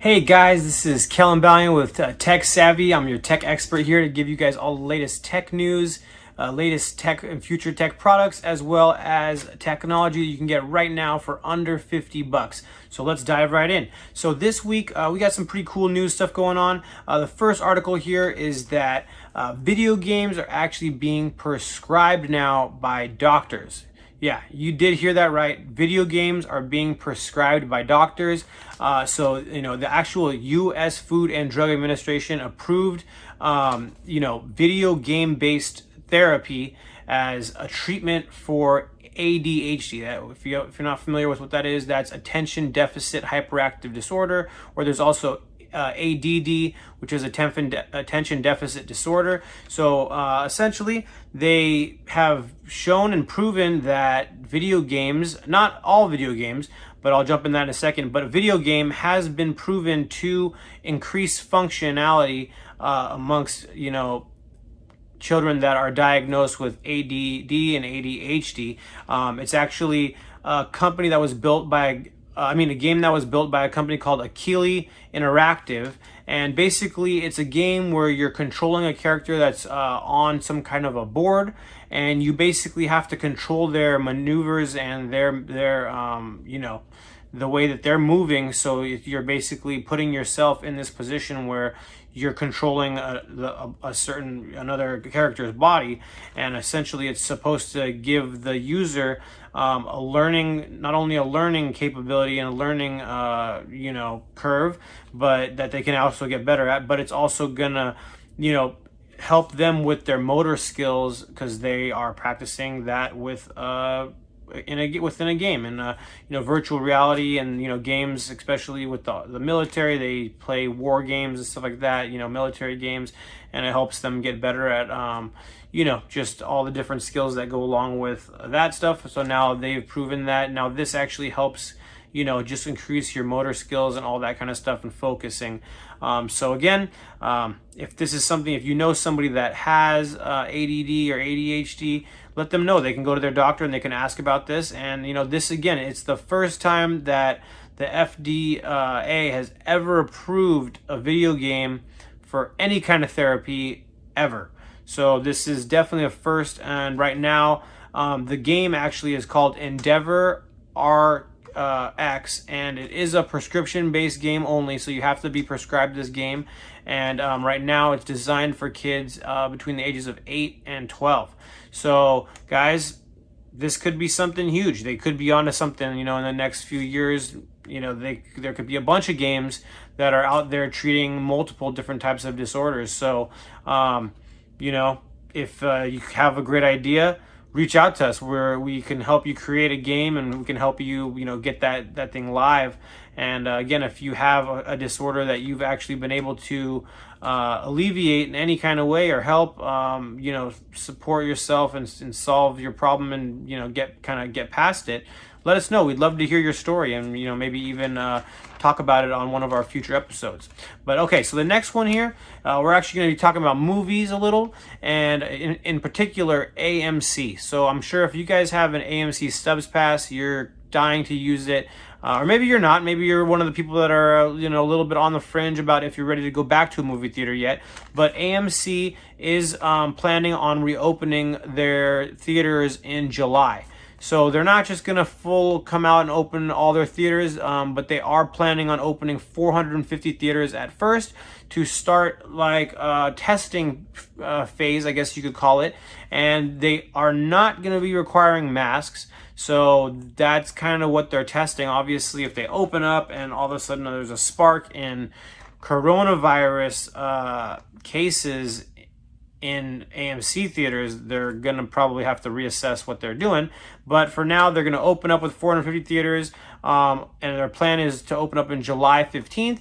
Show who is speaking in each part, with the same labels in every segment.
Speaker 1: Hey guys, this is Kelin Balian with Tech Savvy. I'm your tech expert here to give you guys all the latest tech news, latest tech and future tech products, as well as technology you can get right now for under 50 bucks. So let's dive right in. So this week we got some pretty cool news stuff going on. The first article here is that video games are actually being prescribed now by doctors. Yeah, you did hear that right. Video games are being prescribed by doctors. The actual U.S. Food and Drug Administration approved, video game-based therapy as a treatment for ADHD. If you're not familiar with what that is, that's attention deficit hyperactive disorder, or there's also ADD, which is attention deficit disorder. So essentially, they have shown and proven that video games, not all video games, but I'll jump in that in a second, but a video game has been proven to increase functionality amongst, children that are diagnosed with ADD and ADHD. It's actually a company that was built by a game that was built by a company called Kelin Interactive, and basically it's a game where you're controlling a character that's on some kind of a board, and you basically have to control their maneuvers and their the way that they're moving. So you're basically putting yourself in this position where you're controlling another character's body, and essentially it's supposed to give the user not only a learning capability and a learning curve, but that they can also get better at. But it's also gonna help them with their motor skills, because they are practicing that with within a game, and virtual reality, and games, especially with the military. They play war games and stuff like that, military games, and it helps them get better at just all the different skills that go along with that stuff. So now they've proven that now this actually helps just increase your motor skills and all that kind of stuff, and focusing. So again, if this is something, if you know somebody that has ADD or ADHD, let them know. They can go to their doctor and they can ask about this. And this, again, it's the first time that the FDA has ever approved a video game for any kind of therapy ever. So this is definitely a first. And right now, the game actually is called Endeavor X, and it is a prescription-based game only, so you have to be prescribed this game. And right now it's designed for kids between the ages of 8 and 12. So guys, this could be something huge. They could be onto something, in the next few years. There could be a bunch of games that are out there treating multiple different types of disorders. So if you have a great idea, reach out to us, where we can help you create a game, and we can help you, get that thing live. And again, if you have a disorder that you've actually been able to alleviate in any kind of way, or help, support yourself and solve your problem, and get past it, let us know. We'd love to hear your story, and maybe even talk about it on one of our future episodes. But okay, so the next one here, we're actually going to be talking about movies a little, and in particular AMC. So I'm sure if you guys have an AMC Stubs Pass, you're dying to use it, or maybe you're not. Maybe you're one of the people that are a little bit on the fringe about if you're ready to go back to a movie theater yet. But AMC is planning on reopening their theaters in July. So they're not just going to come out and open all their theaters, but they are planning on opening 450 theaters at first to start like a testing phase, I guess you could call it. And they are not going to be requiring masks. So that's kind of what they're testing. Obviously, if they open up and all of a sudden there's a spark in coronavirus cases in AMC theaters, they're going to probably have to reassess what they're doing. But for now, they're going to open up with 450 theaters, and their plan is to open up in July 15th.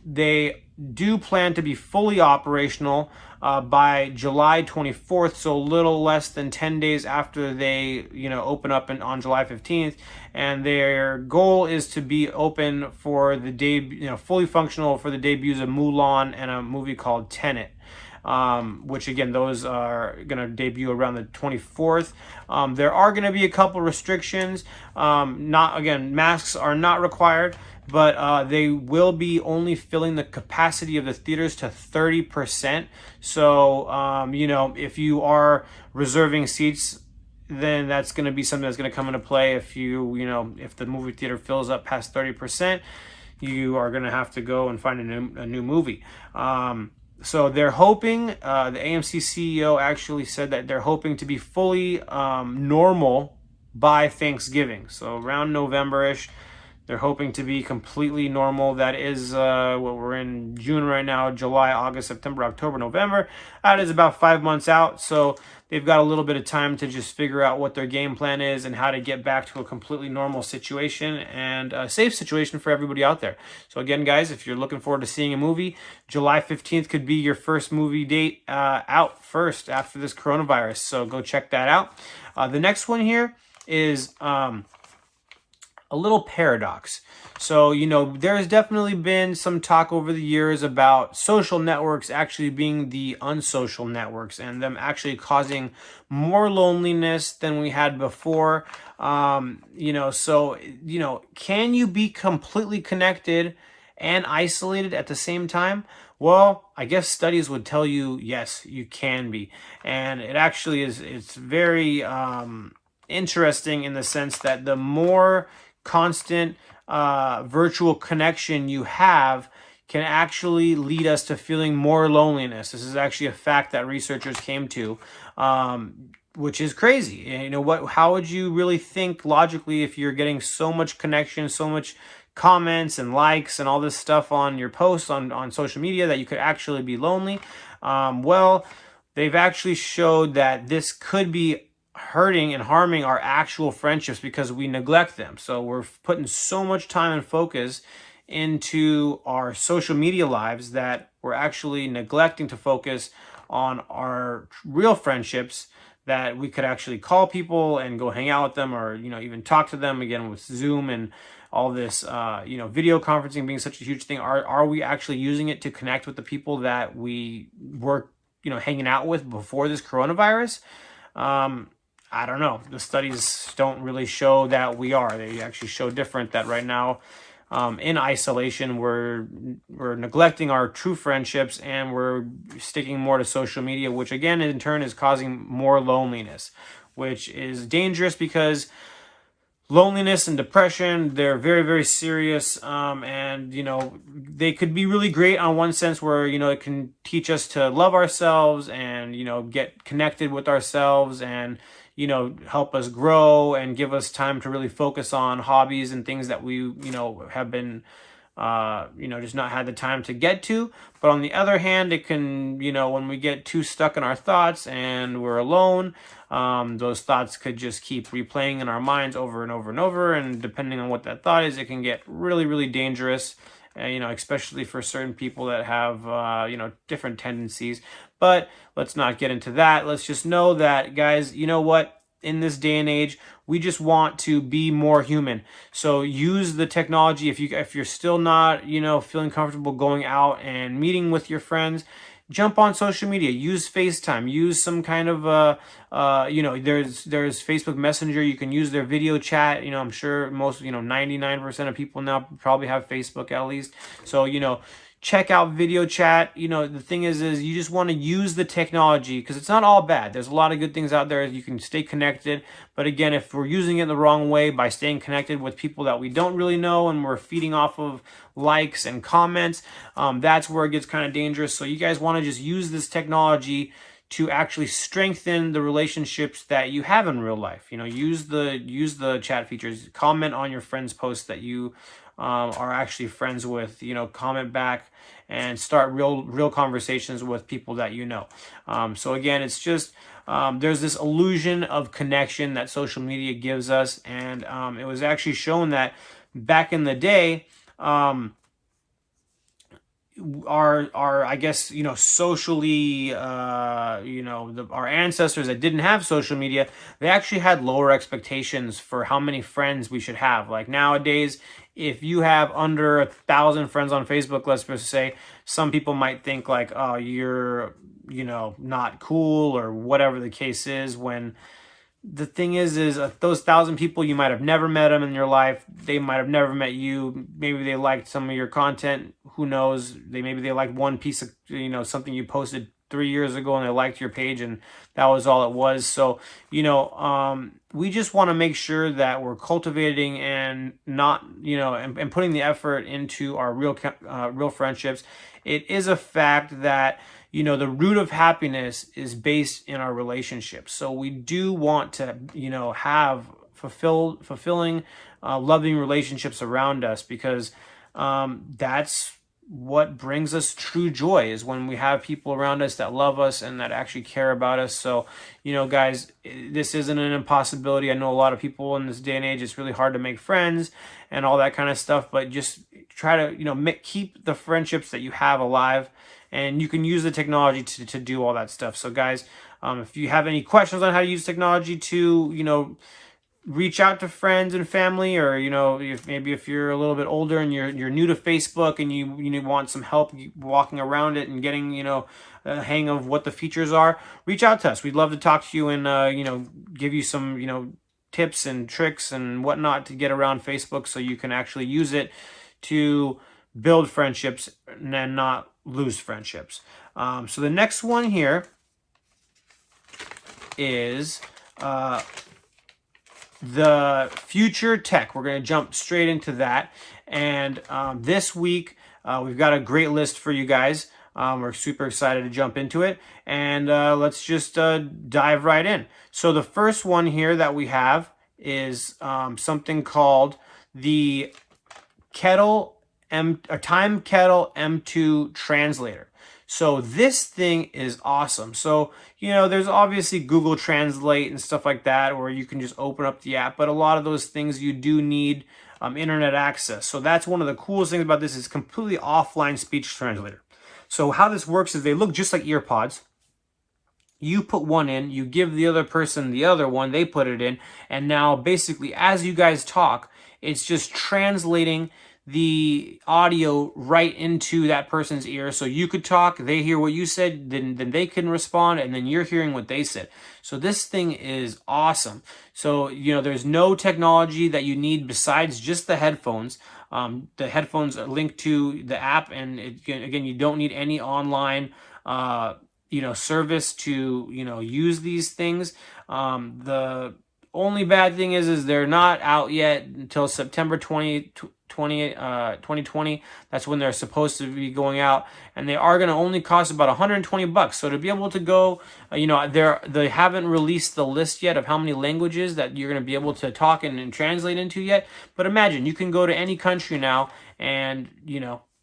Speaker 1: They do plan to be fully operational by July 24th, so a little less than 10 days after they open up on July 15th. And their goal is to be open for the fully functional for the debuts of Mulan and a movie called Tenet. Which again, those are going to debut around the 24th. There are going to be a couple restrictions. Masks are not required. but they will be only filling the capacity of the theaters to 30%. So, if you are reserving seats, then that's going to be something that's going to come into play. If if the movie theater fills up past 30%, you are going to have to go and find a new movie. So they're hoping, the AMC CEO actually said that they're hoping to be fully normal by Thanksgiving. So around November-ish, they're hoping to be completely normal. That is what we're in June right now, July, August, September, October, November. That is about 5 months out. So they've got a little bit of time to just figure out what their game plan is and how to get back to a completely normal situation and a safe situation for everybody out there. So again, guys, if you're looking forward to seeing a movie, July 15th could be your first movie date out first after this coronavirus. So go check that out. The next one here is a little paradox. So, there has definitely been some talk over the years about social networks actually being the unsocial networks and them actually causing more loneliness than we had before. Can you be completely connected and isolated at the same time? Well, I guess studies would tell you, yes, you can be. And it actually it's very interesting in the sense that the more constant virtual connection you have can actually lead us to feeling more loneliness. This is actually a fact that researchers came to, which is crazy. How would you really think logically if you're getting so much connection, so much comments and likes and all this stuff on your posts on social media that you could actually be lonely? Well, they've actually showed that this could be hurting and harming our actual friendships because we neglect them. So we're putting so much time and focus into our social media lives that we're actually neglecting to focus on our real friendships, that we could actually call people and go hang out with them, or even talk to them again with Zoom and all this video conferencing being such a huge thing. Are we actually using it to connect with the people that we were hanging out with before this coronavirus? I don't know. The studies don't really show that we are. They actually show different, that right now in isolation we're neglecting our true friendships and we're sticking more to social media, which again in turn is causing more loneliness, which is dangerous because loneliness and depression, they're very, very serious, and they could be really great on one sense where it can teach us to love ourselves and get connected with ourselves and help us grow and give us time to really focus on hobbies and things that we have been just not had the time to get to. But on the other hand, it can, when we get too stuck in our thoughts and we're alone, those thoughts could just keep replaying in our minds over and over and over. And depending on what that thought is, it can get really, really dangerous, especially for certain people that have, different tendencies. But let's not get into that. Let's just know that, guys, you know what? In this day and age, we just want to be more human. So use the technology. If you're still not, feeling comfortable going out and meeting with your friends, jump on social media. Use FaceTime. Use some kind of there's Facebook Messenger. You can use their video chat. I'm sure most 99% of people now probably have Facebook at least. So check out video chat. The thing is you just want to use the technology because it's not all bad. There's a lot of good things out there. You can stay connected. But again, if we're using it the wrong way by staying connected with people that we don't really know and we're feeding off of likes and comments, that's where it gets kind of dangerous. So you guys want to just use this technology to actually strengthen the relationships that you have in real life. Use the chat features. Comment on your friends' posts that you are actually friends with. Comment back and start real conversations with people that so again, it's just there's this illusion of connection that social media gives us, and it was actually shown that back in the day, our I guess socially our ancestors that didn't have social media, they actually had lower expectations for how many friends we should have. Like nowadays, if you have under 1,000 friends on Facebook, let's just say, some people might think like, oh, you're not cool or whatever the case is, when the thing is those 1,000 people, you might have never met them in your life. They might have never met you. Maybe they liked some of your content. Who knows? Maybe they liked one piece of, something you posted 3 years ago, and they liked your page, and that was all it was. So, we just want to make sure that we're cultivating and not, and putting the effort into our real friendships. It is a fact that, the root of happiness is based in our relationships. So we do want to, have fulfilling, loving relationships around us, because that's what brings us true joy, is when we have people around us that love us and that actually care about us. So, guys, this isn't an impossibility. I know a lot of people in this day and age, it's really hard to make friends and all that kind of stuff, but just try to, keep the friendships that you have alive, and you can use the technology to do all that stuff. So guys, if you have any questions on how to use technology to, reach out to friends and family, or if you're a little bit older and you're new to Facebook and you want some help walking around it and getting a hang of what the features are, reach out to us. We'd love to talk to you and give you some tips and tricks and whatnot to get around Facebook, so you can actually use it to build friendships and not lose friendships. So the next one here is the future tech. We're going to jump straight into that. And this week, we've got a great list for you guys. We're super excited to jump into it. And let's just dive right in. So the first one here that we have is something called the Time Kettle M2 translator. So this thing is awesome. So, there's obviously Google Translate and stuff like that, or you can just open up the app, but a lot of those things you do need internet access. So that's one of the coolest things about this, is completely offline speech translator. So how this works is they look just like earpods. You put one in, you give the other person the other one, they put it in, and now basically as you guys talk, it's just translating the audio right into that person's ear. So you could talk, they hear what you said, then they can respond, and then you're hearing what they said. So this thing is awesome. So, there's no technology that you need besides just the headphones. The headphones are linked to the app, and again, you don't need any online service to, use these things. The only bad thing is they're not out yet until September 2020. That's when they're supposed to be going out, and they are going to only cost about $120. So to be able to go, they haven't released the list yet of how many languages that you're going to be able to talk and translate into yet. But imagine you can go to any country now and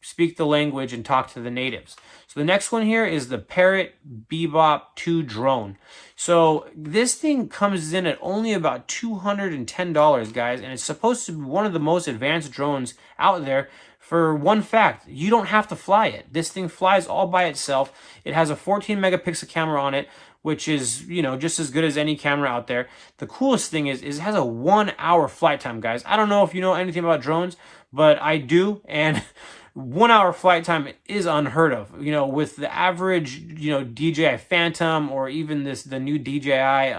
Speaker 1: speak the language and talk to the natives. So the next one here is the Parrot Bebop 2 drone. So this thing comes in at only about $210, guys, and it's supposed to be one of the most advanced drones out there. For one fact, you don't have to fly it. This thing flies all by itself. It has a 14 megapixel camera on it, which is, just as good as any camera out there. The coolest thing is it has a 1 hour flight time, guys. I don't know if you know anything about drones, but I do, and 1 hour flight time is unheard of. With the average, DJI Phantom, or even the new DJI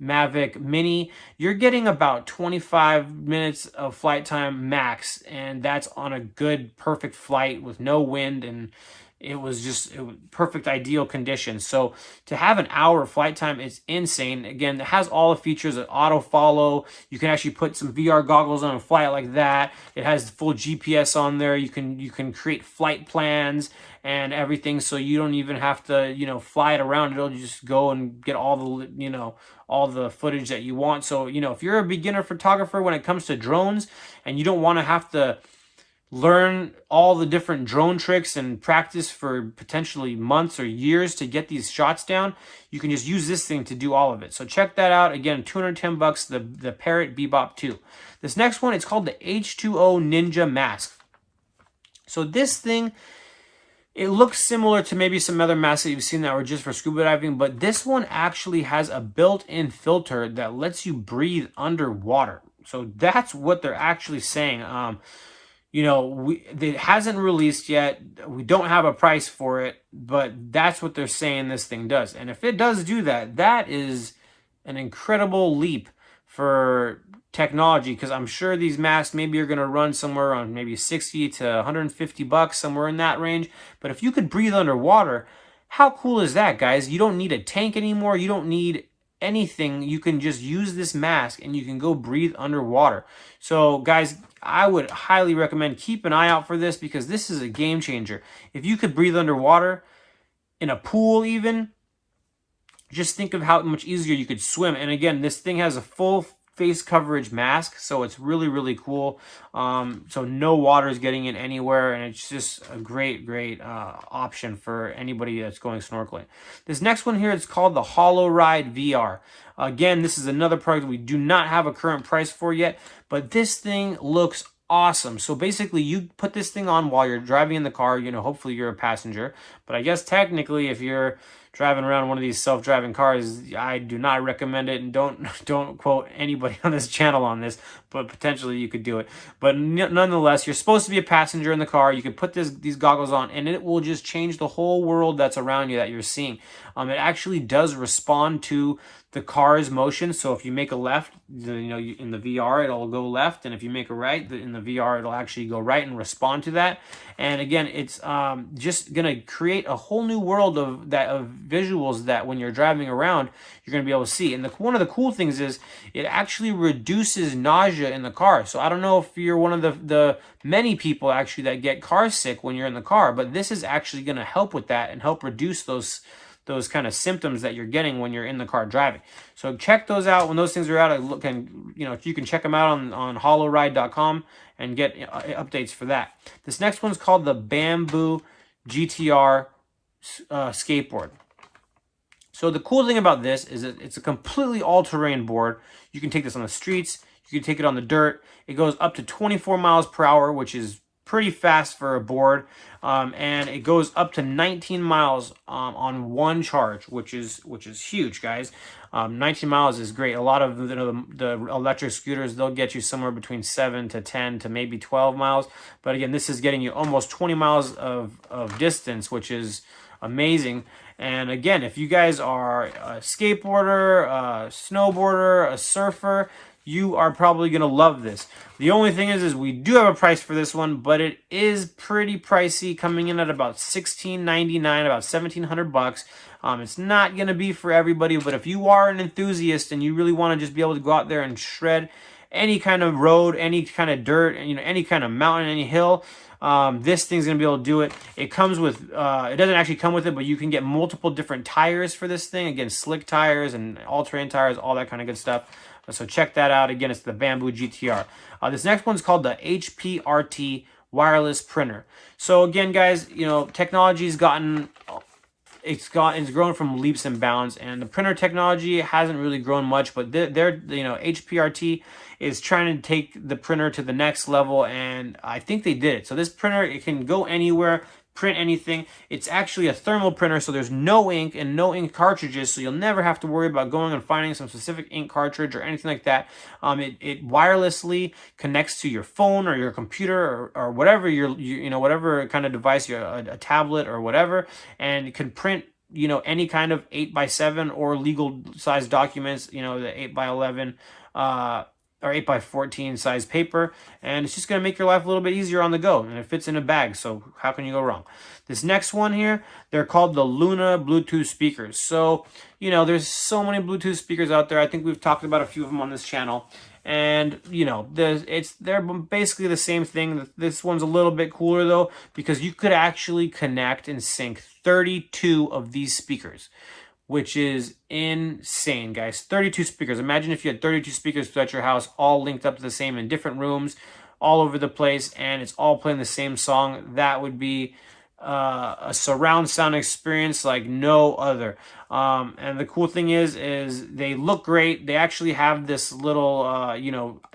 Speaker 1: Mavic Mini, you're getting about 25 minutes of flight time max, and that's on a good, perfect flight with no wind, and it was perfect, ideal conditions. So to have an hour flight time is insane. Again, it has all the features of auto follow. You can actually put some VR goggles on and fly it like that. It has full GPS on there. You can create flight plans and everything, so you don't even have to fly it around. It'll just go and get all the footage that you want. So if you're a beginner photographer when it comes to drones, and you don't want to have to learn all the different drone tricks and practice for potentially months or years to get these shots down, you can just use this thing to do all of it. So check that out. Again, $210, the Parrot Bebop 2. This next one, it's called the H2O Ninja Mask. So this thing, it looks similar to maybe some other masks that you've seen that were just for scuba diving, but this one actually has a built-in filter that lets you breathe underwater. So that's what they're actually saying. It hasn't released yet. We don't have a price for it, but that's what they're saying this thing does. And if it does do that, that is an incredible leap for technology, because I'm sure these masks maybe are going to run somewhere on maybe 60 to 150 bucks, somewhere in that range. But if you could breathe underwater, how cool is that, guys? You don't need a tank anymore. You don't need anything. You can just use this mask and you can go breathe underwater. So guys, I would highly recommend keep an eye out for this, because this is a game changer. If you could breathe underwater, in a pool even, just think of how much easier you could swim. And again, this thing has a full face coverage mask, so it's really, really cool. So no water is getting in anywhere, and it's just a great option for anybody that's going snorkeling. This next one here is called the Hollow Ride VR. Again, this is another product we do not have a current price for yet, but this thing looks awesome. So basically, you put this thing on while you're driving in the car. You know, hopefully you're a passenger, but I guess technically if you're driving around one of these self-driving cars, I do not recommend it, and don't quote anybody on this channel on this, but potentially you could do it. But nonetheless, you're supposed to be a passenger in the car. You can put these goggles on, and it will just change the whole world that's around you that you're seeing. It actually does respond to the car's motion. So if you make a left, you know, in the VR, it'll go left, and if you make a right, in the VR, it'll actually go right and respond to that. And again, it's just gonna create a whole new world of visuals that when you're driving around, you're gonna be able to see. And one of the cool things is it actually reduces nausea in the car. So I don't know if you're one of the many people actually that get car sick when you're in the car, but this is actually gonna help with that and help reduce those kind of symptoms that you're getting when you're in the car driving. So check those out when those things are out. You can check them out on hollowride.com and get updates for that. This next one's called the Bamboo GTR skateboard. So the cool thing about this is that it's a completely all-terrain board. You can take this on the streets. You can take it on the dirt. It goes up to 24 miles per hour, which is pretty fast for a board, and it goes up to 19 miles on one charge, which is huge, guys. 19 miles is great. A lot of the electric scooters, they'll get you somewhere between 7 to 10 to maybe 12 miles, but again, this is getting you almost 20 miles of distance, which is amazing. And again, if you guys are a skateboarder, a snowboarder, a surfer, you are probably going to love this. The only thing is we do have a price for this one, but it is pretty pricey, coming in at about $16.99, about $1,700. It's not going to be for everybody, but if you are an enthusiast and you really want to just be able to go out there and shred any kind of road, any kind of dirt, you know, any kind of mountain, any hill, this thing's going to be able to do it. It comes with, it doesn't actually come with it, but you can get multiple different tires for this thing. Again, slick tires and all-terrain tires, all that kind of good stuff. So check that out. Again, it's the Bamboo GTR. This next one's called the HPRT wireless printer. So again, guys, you know, technology's grown from leaps and bounds, and the printer technology hasn't really grown much, but HPRT is trying to take the printer to the next level, and I think they did it. So this printer, it can go anywhere, print anything. It's actually a thermal printer, so there's no ink and no ink cartridges, so you'll never have to worry about going and finding some specific ink cartridge or anything like that. It wirelessly connects to your phone or your computer or whatever whatever kind of device, a tablet or whatever, and it can print, you know, any kind of 8x7 or legal size documents, you know, the 8x11 or 8x14 size paper, and it's just going to make your life a little bit easier on the go, and it fits in a bag, so how can you go wrong? This next one here, they're called the Luna Bluetooth speakers. So, you know, there's so many Bluetooth speakers out there. I think we've talked about a few of them on this channel, and you know, they're basically the same thing. This one's a little bit cooler though, because you could actually connect and sync 32 of these speakers, which is insane, guys. 32 speakers. Imagine if you had 32 speakers throughout your house, all linked up to the same in different rooms, all over the place, and it's all playing the same song. That would be a surround sound experience like no other. And the cool thing is they look great. They actually have this little,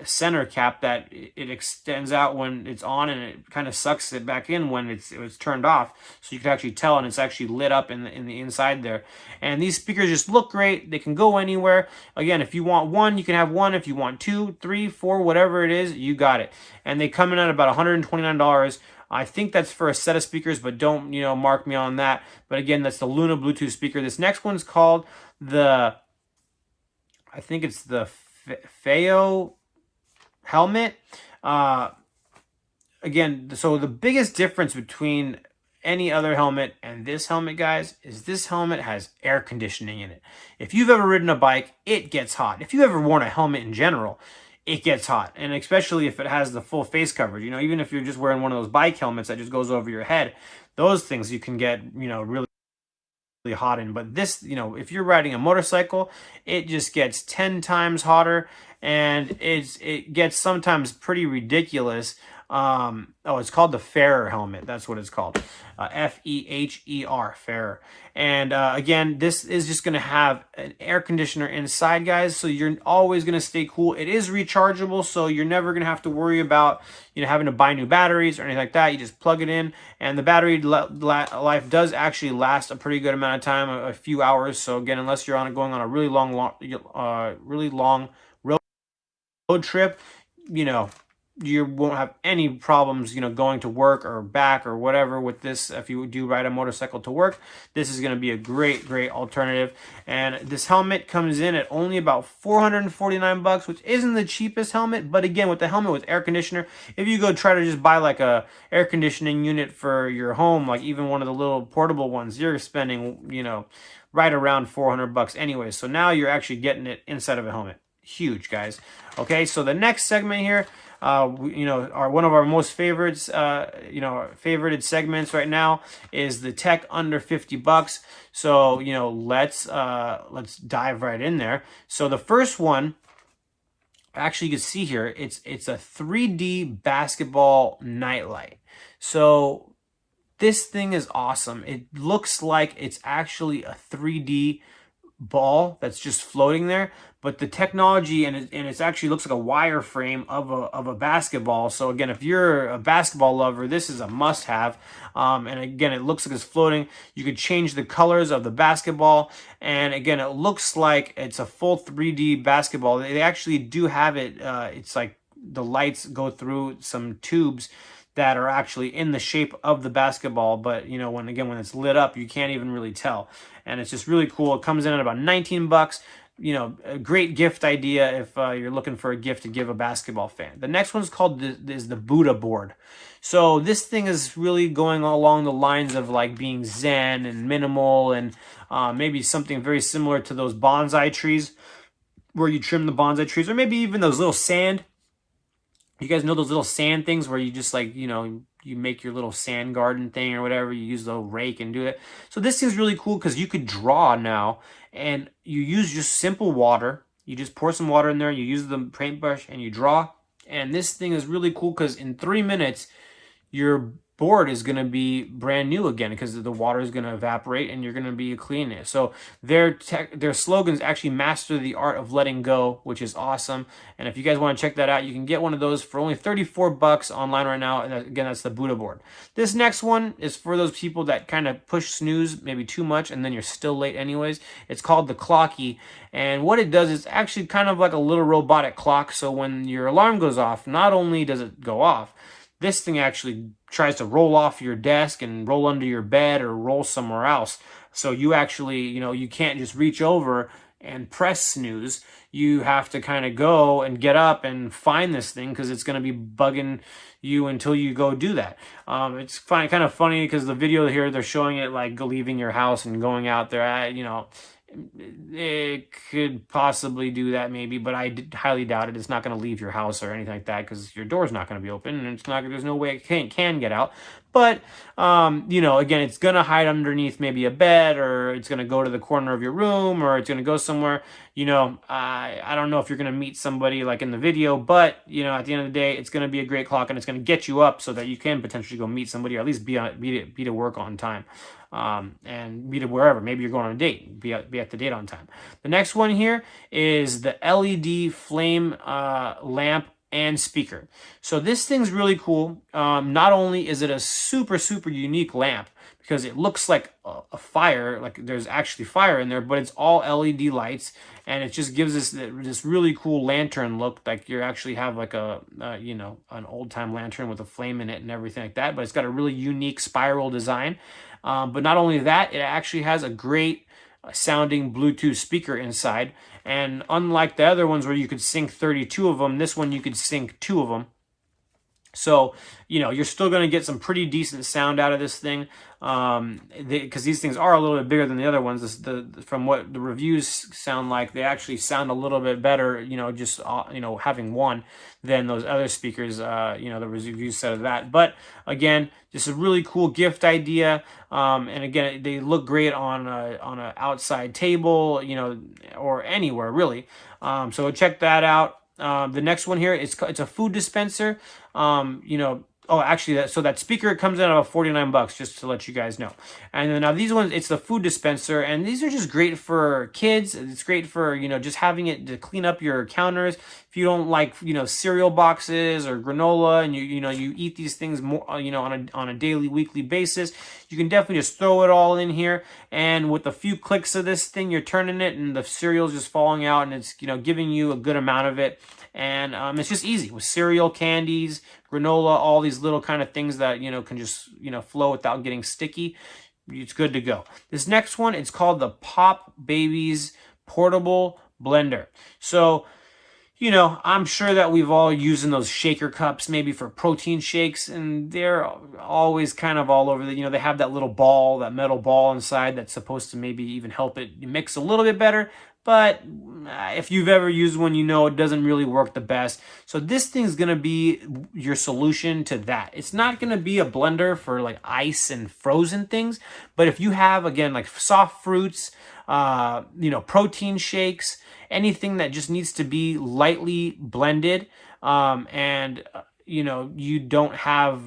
Speaker 1: center cap that it extends out when it's on, and it kind of sucks it back in when it's turned off. So you can actually tell, and it's actually lit up in the inside there. And these speakers just look great. They can go anywhere. Again, if you want one, you can have one. If you want 2, 3, 4, whatever it is, you got it. And they come in at about $129. I think that's for a set of speakers, but don't, mark me on that. But again, that's the Luna Bluetooth speaker. This next one's called the I think it's the FAO helmet. Again, so the biggest difference between any other helmet and this helmet, guys, is this helmet has air conditioning in it. If you've ever ridden a bike, it gets hot. If you've ever worn a helmet in general, it gets hot. And especially if it has the full face coverage, even if you're just wearing one of those bike helmets that just goes over your head, those things you can get, really hot in. But this, if you're riding a motorcycle, it just gets 10 times hotter, and it gets sometimes pretty ridiculous. It's called the Fairer helmet. That's what it's called. Feher, Fairer. And again, this is just going to have an air conditioner inside, guys, so you're always going to stay cool. It is rechargeable, so you're never going to have to worry about having to buy new batteries or anything like that. You just plug it in, and the battery life does actually last a pretty good amount of time, a few hours. So again, unless you're going on a really long road trip, you won't have any problems, going to work or back or whatever with this. If you do ride a motorcycle to work, this is going to be a great alternative. And this helmet comes in at only about $449, which isn't the cheapest helmet. But again, with the helmet with air conditioner, if you go try to just buy like a air conditioning unit for your home, like even one of the little portable ones, you're spending, right around $400 anyway. So now you're actually getting it inside of a helmet. Huge, guys. Okay, so the next segment here, are one of our most favorites, favorited segments right now is the tech under $50. So, let's dive right in there. So the first one, actually, you can see here, it's a 3D basketball nightlight. So this thing is awesome. It looks like it's actually a 3D ball that's just floating there, but the technology and it's actually looks like a wireframe of a basketball. So again, if you're a basketball lover, this is a must-have. And again, it looks like it's floating. You could change the colors of the basketball, and again, it looks like it's a full 3D basketball. They actually do have it. It's like the lights go through some tubes that are actually in the shape of the basketball, but when it's lit up, you can't even really tell, and it's just really cool. It comes in at about $19. A great gift idea if you're looking for a gift to give a basketball fan. The next one's called the Buddha board. So this thing is really going along the lines of like being zen and minimal, and maybe something very similar to those bonsai trees where you trim the bonsai trees, or maybe even those little sand. You guys know those little sand things where you just like, you make your little sand garden thing or whatever. You use the rake and do it. So this thing's really cool because you could draw now, and you use just simple water. You just pour some water in there, you use the paintbrush, and you draw. And this thing is really cool because in 3 minutes, your board is going to be brand new again because the water is going to evaporate and you're going to be cleaning it. So their slogans actually master the art of letting go, which is awesome. And if you guys want to check that out, you can get one of those for only $34 online right now. And again, that's the Buddha board. This next one is for those people that kind of push snooze maybe too much and then you're still late anyways. It's called the Clocky. And what it does is actually kind of like a little robotic clock. So when your alarm goes off, not only does it go off, this thing actually tries to roll off your desk and roll under your bed or roll somewhere else. So you actually, you can't just reach over and press snooze. You have to kind of go and get up and find this thing because it's going to be bugging you until you go do that. It's kind of funny because the video here, they're showing it like leaving your house and going out there. It could possibly do that maybe, but I highly doubt it. It's not going to leave your house or anything like that because your door's not going to be open, and there's no way it can get out. But again, it's going to hide underneath maybe a bed, or it's going to go to the corner of your room, or it's going to go somewhere. I don't know if you're going to meet somebody like in the video, but at the end of the day, it's going to be a great clock, and it's going to get you up so that you can potentially go meet somebody, or at least be to work on time. And be to wherever. Maybe you're going on a date. Be at the date on time. The next one here is the LED flame lamp and speaker. So this thing's really cool. Not only is it a super unique lamp because it looks like a fire, like there's actually fire in there, but it's all LED lights, and it just gives us this really cool lantern look, like you actually have like an old time lantern with a flame in it and everything like that. But it's got a really unique spiral design. But not only that, it actually has a great sounding Bluetooth speaker inside. And unlike the other ones where you could sync 32 of them, this one you could sync 2 of them. So, you're still going to get some pretty decent sound out of this thing, because these things are a little bit bigger than the other ones. From what the reviews sound like, they actually sound a little bit better, just having one than those other speakers. The reviews said of that. But again, just a really cool gift idea. And again, they look great on a outside table, or anywhere really. So check that out. The next one here, it's a food dispenser. Oh, actually, that speaker comes in at about 49 bucks, just to let you guys know. And then now these ones, it's the food dispenser, and these are just great for kids. It's great for, just having it to clean up your counters. If you don't like, cereal boxes or granola, and you eat these things more, on a daily, weekly basis, you can definitely just throw it all in here. And with a few clicks of this thing, you're turning it, and the cereal's just falling out, and it's, giving you a good amount of it. And it's just easy with cereal, candies, granola, all these little kind of things that, can just, flow without getting sticky. It's good to go. This next one, it's called the Pop Babies Portable Blender. So, I'm sure that we've all using those shaker cups maybe for protein shakes, and they're always kind of all over they have that little ball, that metal ball inside that's supposed to maybe even help it mix a little bit better. But if you've ever used one, it doesn't really work the best. So this thing's going to be your solution to that. It's not going to be a blender for like ice and frozen things. But if you have, again, like soft fruits, protein shakes, anything that just needs to be lightly blended, and you don't have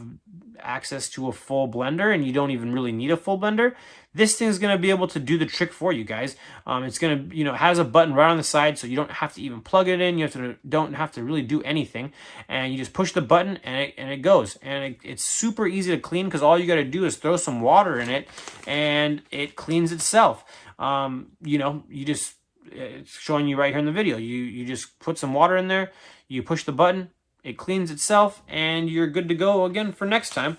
Speaker 1: access to a full blender, and you don't even really need a full blender, this thing's going to be able to do the trick for you guys. It's going to, it has a button right on the side, so you don't have to even plug it in. Don't have to really do anything, and you just push the button, and it goes. And it's super easy to clean, because all you got to do is throw some water in it, and it cleans itself. It's showing you right here in the video. You just put some water in there, you push the button, it cleans itself, and you're good to go again for next time,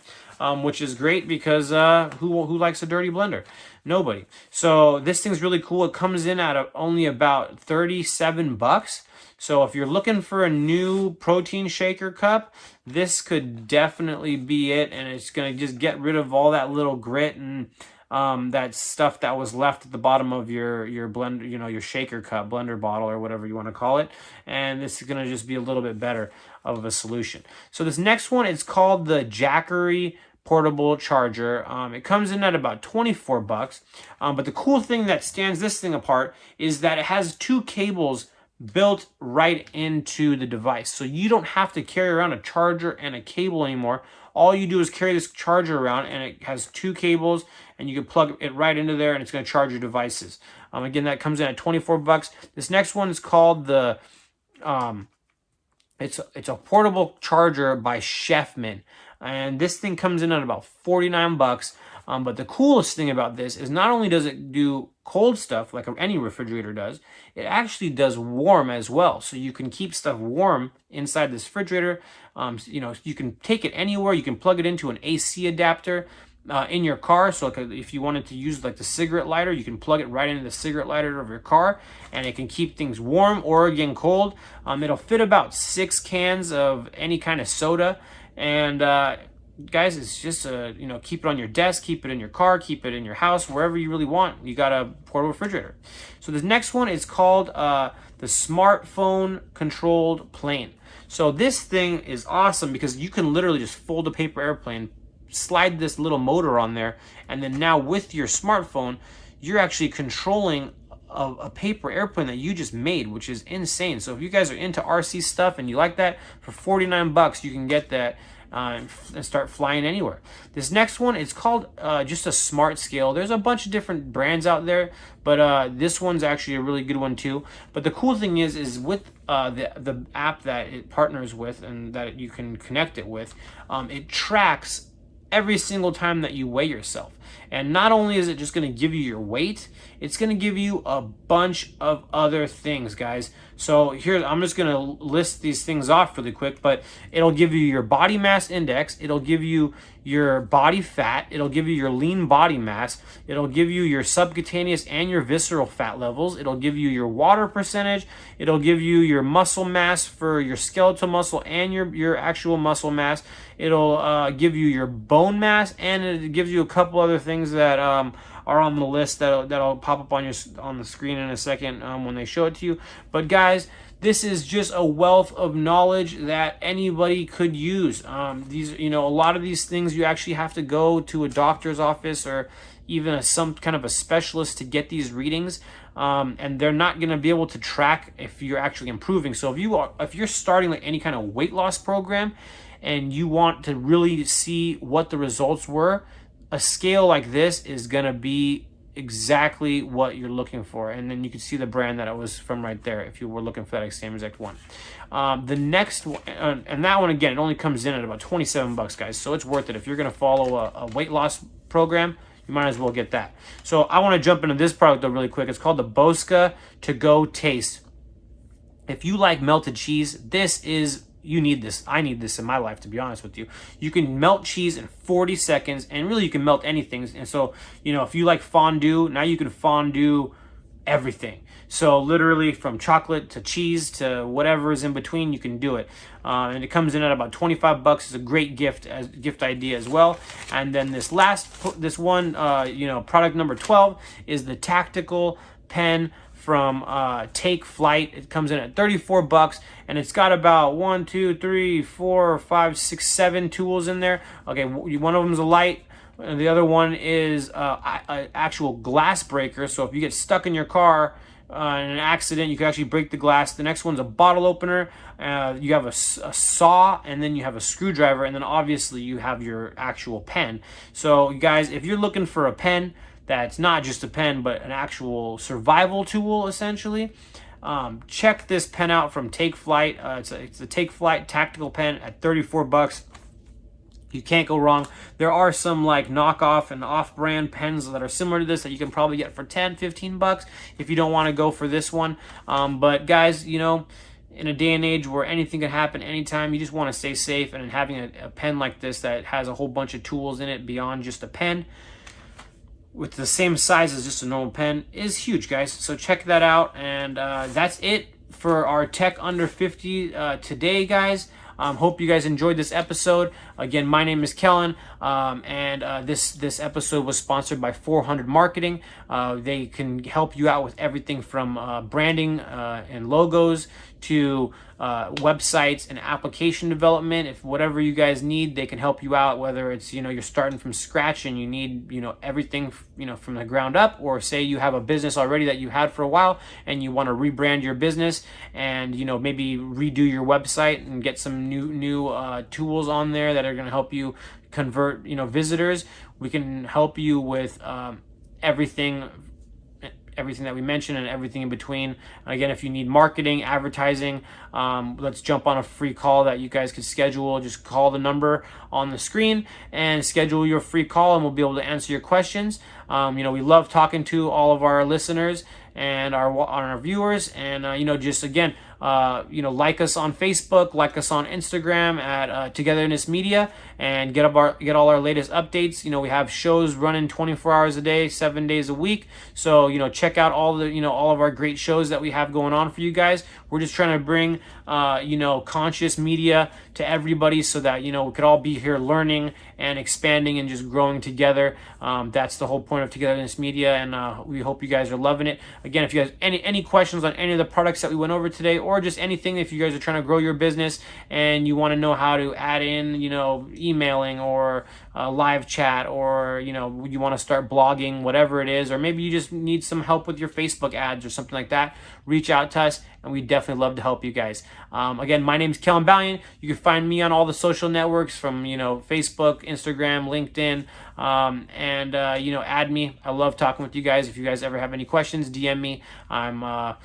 Speaker 1: which is great, because who likes a dirty blender? Nobody. So this thing's really cool. It comes in at only about 37 bucks. So if you're looking for a new protein shaker cup, this could definitely be it, and it's going to just get rid of all that little grit and that stuff that was left at the bottom of your blender, your shaker cup, blender bottle, or whatever you want to call it. And this is going to just be a little bit better of a solution. So this next one is called the Jackery Portable Charger. It comes in at about 24 bucks. But the cool thing that stands this thing apart is that it has 2 cables built right into the device. So you don't have to carry around a charger and a cable anymore. All you do is carry this charger around, and it has 2 cables, and you can plug it right into there, and it's going to charge your devices. Again, that comes in at 24 bucks. This next one is called the it's a portable charger by Chefman, and this thing comes in at about 49 bucks. But the coolest thing about this is not only does it do cold stuff like any refrigerator does, it actually does warm as well. So you can keep stuff warm inside this refrigerator. You can take it anywhere. You can plug it into an AC adapter in your car. So if you wanted to use like the cigarette lighter, you can plug it right into the cigarette lighter of your car, and it can keep things warm or again cold. It'll fit about 6 cans of any kind of soda, and guys, it's just keep it on your desk, keep it in your car, keep it in your house, wherever you really want. You got a portable refrigerator. So this next one is called the Smartphone Controlled Plane. So this thing is awesome, because you can literally just fold a paper airplane, slide this little motor on there, and then now with your smartphone, you're actually controlling a paper airplane that you just made, which is insane. So if you guys are into RC stuff and you like that, for 49 bucks, you can get that and start flying anywhere. This next one is called just a Smart Scale. There's a bunch of different brands out there, but this one's actually a really good one too. But the cool thing is with the app that it partners with and that you can connect it with, it tracks every single time that you weigh yourself. And not only is it just going to give you your weight, it's going to give you a bunch of other things, guys. So here, I'm just going to list these things off really quick, but it'll give you your body mass index, it'll give you your body fat, it'll give you your lean body mass, it'll give you your subcutaneous and your visceral fat levels, it'll give you your water percentage, it'll give you your muscle mass for your skeletal muscle and your actual muscle mass, it'll give you your bone mass, and it gives you a couple other things that are on the list that'll pop up on the screen in a second when they show it to you. But guys, this is just a wealth of knowledge that anybody could use. These, a lot of these things you actually have to go to a doctor's office or even some kind of a specialist to get these readings, and they're not going to be able to track if you're actually improving. So if you're starting like any kind of weight loss program and you want to really see what the results were, a scale like this is going to be exactly what you're looking for. And then you can see the brand that it was from right there if you were looking for that same exact one. The next one, and that one again, it only comes in at about $27, guys. So it's worth it. If you're going to follow a weight loss program, you might as well get that. So I want to jump into this product though really quick. It's called the Bosca To Go Taste. If you like melted cheese, you need this. I need this in my life, to be honest with you. You can melt cheese in 40 seconds, and really you can melt anything. And so, if you like fondue, now you can fondue everything. So literally from chocolate to cheese to whatever is in between, you can do it. And it comes in at about $25. It's a great gift idea as well. And then this one, product number 12 is the tactical pen from Take Flight. It comes in at $34, and it's got about 1, 2, 3, 4, 5, 6, 7 tools in there. Okay, one of them is a light, and the other one is an actual glass breaker. So if you get stuck in your car in an accident, you can actually break the glass. The next one's a bottle opener. You have a saw, and then you have a screwdriver, and then obviously you have your actual pen. So guys, if you're looking for a pen that's not just a pen but an actual survival tool essentially, check this pen out from Take Flight. It's a Take Flight tactical pen at $34. You can't go wrong. There are some like knockoff and off-brand pens that are similar to this that you can probably get for $10-15 if you don't want to go for this one. But guys, in a day and age where anything can happen anytime, you just want to stay safe, and having a pen like this that has a whole bunch of tools in it beyond just a pen with the same size as just a normal pen is huge, guys. So check that out. And that's it for our Tech Under 50 today, guys. Hope you guys enjoyed this episode. Again, my name is Kelin, and this episode was sponsored by 400 Marketing. They can help you out with everything from branding and logos to websites and application development. If whatever you guys need, they can help you out, whether it's you're starting from scratch and you need everything from the ground up, or say you have a business already that you had for a while and you want to rebrand your business and maybe redo your website and get some new tools on there that are going to help you convert visitors. We can help you with everything that we mentioned and everything in between. Again, if you need marketing, advertising, let's jump on a free call that you guys could schedule. Just call the number on the screen and schedule your free call, and we'll be able to answer your questions. We love talking to all of our listeners and our viewers, and just again, like us on Facebook, like us on Instagram at Togetherness Media, and get all our latest updates. We have shows running 24 hours a day, 7 days a week. So check out all of our great shows that we have going on for you guys. We're just trying to bring conscious media to everybody so that we could all be here learning and expanding and just growing together. That's the whole point of Togetherness Media, and we hope you guys are loving it. Again, if you guys any questions on any of the products that we went over today, or just anything, if you guys are trying to grow your business and you want to know how to add in emailing or live chat, or you want to start blogging, whatever it is, or maybe you just need some help with your Facebook ads or something like that, reach out to us, and we definitely love to help you guys. Again, my name's Kelin Balian. You can find me on all the social networks from Facebook, Instagram, LinkedIn, and add me. I love talking with you guys. If you guys ever have any questions, DM me. I'm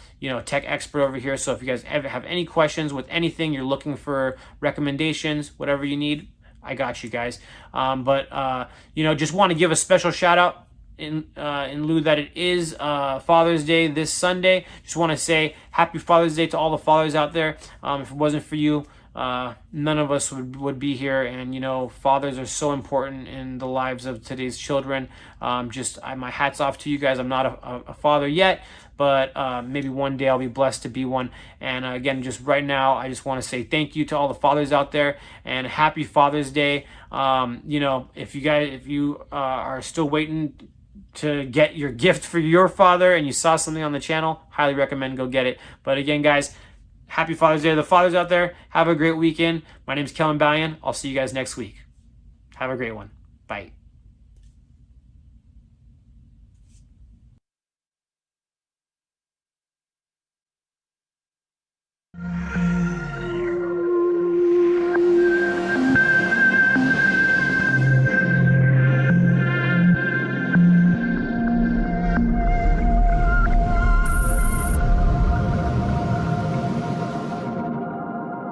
Speaker 1: tech expert over here, so if you guys ever have any questions with anything, you're looking for recommendations, whatever you need, I got you guys. Just want to give a special shout out in lieu that it is Father's Day this Sunday. Just want to say happy Father's Day to all the fathers out there. If it wasn't for you, none of us would be here. And fathers are so important in the lives of today's children. My hat's off to you guys. I'm not a father yet, but maybe one day I'll be blessed to be one. And again, just right now, I just want to say thank you to all the fathers out there and happy Father's Day. If you are still waiting to get your gift for your father and you saw something on the channel, highly recommend go get it. But again, guys, happy Father's Day to the fathers out there. Have a great weekend. My name is Kelin Balian. I'll see you guys next week. Have a great one. Bye.